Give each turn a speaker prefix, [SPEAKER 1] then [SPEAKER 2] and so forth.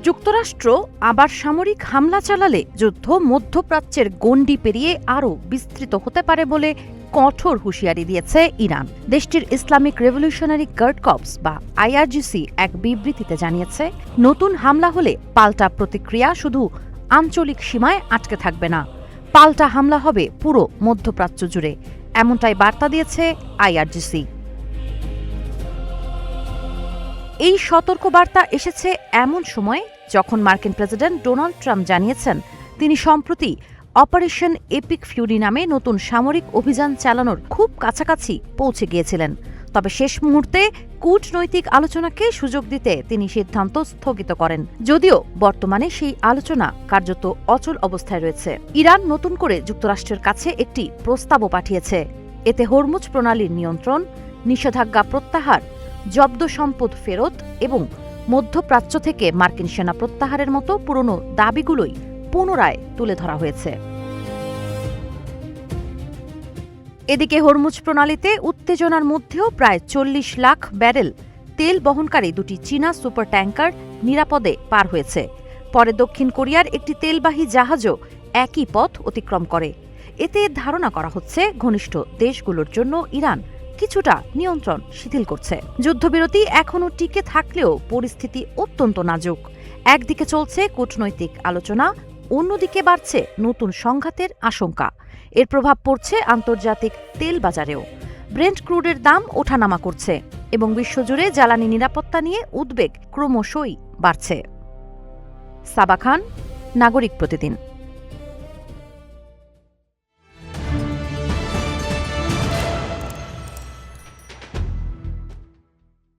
[SPEAKER 1] যুক্তরাষ্ট্র আবার সামরিক হামলা চালালে যুদ্ধ মধ্যপ্রাচ্যের গণ্ডি পেরিয়ে আরও বিস্তৃত হতে পারে বলে কঠোর হুঁশিয়ারি দিয়েছে ইরান। দেশটির ইসলামিক রেভলিউশনারি গার্ড কর্পস বা আইআরজিসি এক বিবৃতিতে জানিয়েছে, নতুন হামলা হলে পাল্টা প্রতিক্রিয়া শুধু আঞ্চলিক সীমায় আটকে থাকবে না, পাল্টা হামলা হবে পুরো মধ্যপ্রাচ্য জুড়ে, এমনটাই বার্তা দিয়েছে আইআরজিসি। এই সতর্কবার্তা এসেছে এমন সময় যখন মার্কিন প্রেসিডেন্ট ডোনাল্ড ট্রাম্প জানিয়েছেন তিনি সম্প্রতি অপারেশন এপিক ফিউরি নামে নতুন সামরিক অভিযান চালানোর খুব কাছাকাছি পৌঁছে গিয়েছিলেন। তবে শেষ মুহূর্তে কূটনৈতিক আলোচনাকে সুযোগ দিতে তিনি সিদ্ধান্ত স্থগিত করেন, যদিও বর্তমানে সেই আলোচনা কার্যত অচল অবস্থায় রয়েছে। ইরান নতুন করে যুক্তরাষ্ট্রের কাছে একটি প্রস্তাবও পাঠিয়েছে। এতে হরমুজ প্রণালীর নিয়ন্ত্রণ, নিষেধাজ্ঞা প্রত্যাহার, জব্দ সম্পদ ফেরত এবং মধ্যপ্রাচ্য থেকে মার্কিন সেনা প্রত্যাহারের মতো পুরনো দাবিগুলোই পুনরায় তুলে ধরা হয়েছে। এদিকে হরমুজ প্রণালীতে উত্তেজনার মধ্যেও প্রায় ৪০ লাখ ব্যারেল তেল বহনকারী দুটি চীনা সুপার ট্যাঙ্কার নিরাপদে পার হয়েছে। পরে দক্ষিণ কোরিয়ার একটি তেলবাহী জাহাজও একই পথ অতিক্রম করে। এতে ধারণা করা হচ্ছে ঘনিষ্ঠ দেশগুলোর জন্য ইরান কিছুটা নিয়ন্ত্রণ শিথিল করছে। যুদ্ধবিরতি এখনও টিকে থাকলেও পরিস্থিতি অত্যন্ত নাজুক। একদিকে চলছে কূটনৈতিক আলোচনা, অন্যদিকে বাড়ছে নতুন সংঘাতের আশঙ্কা। এর প্রভাব পড়ছে আন্তর্জাতিক তেল বাজারেও। ব্রেন্ট ক্রুডের দাম ওঠানামা করছে এবং বিশ্বজুড়ে জ্বালানি নিরাপত্তা নিয়ে উদ্বেগ ক্রমশই বাড়ছে। সাবা খান, নাগরিক প্রতিদিন।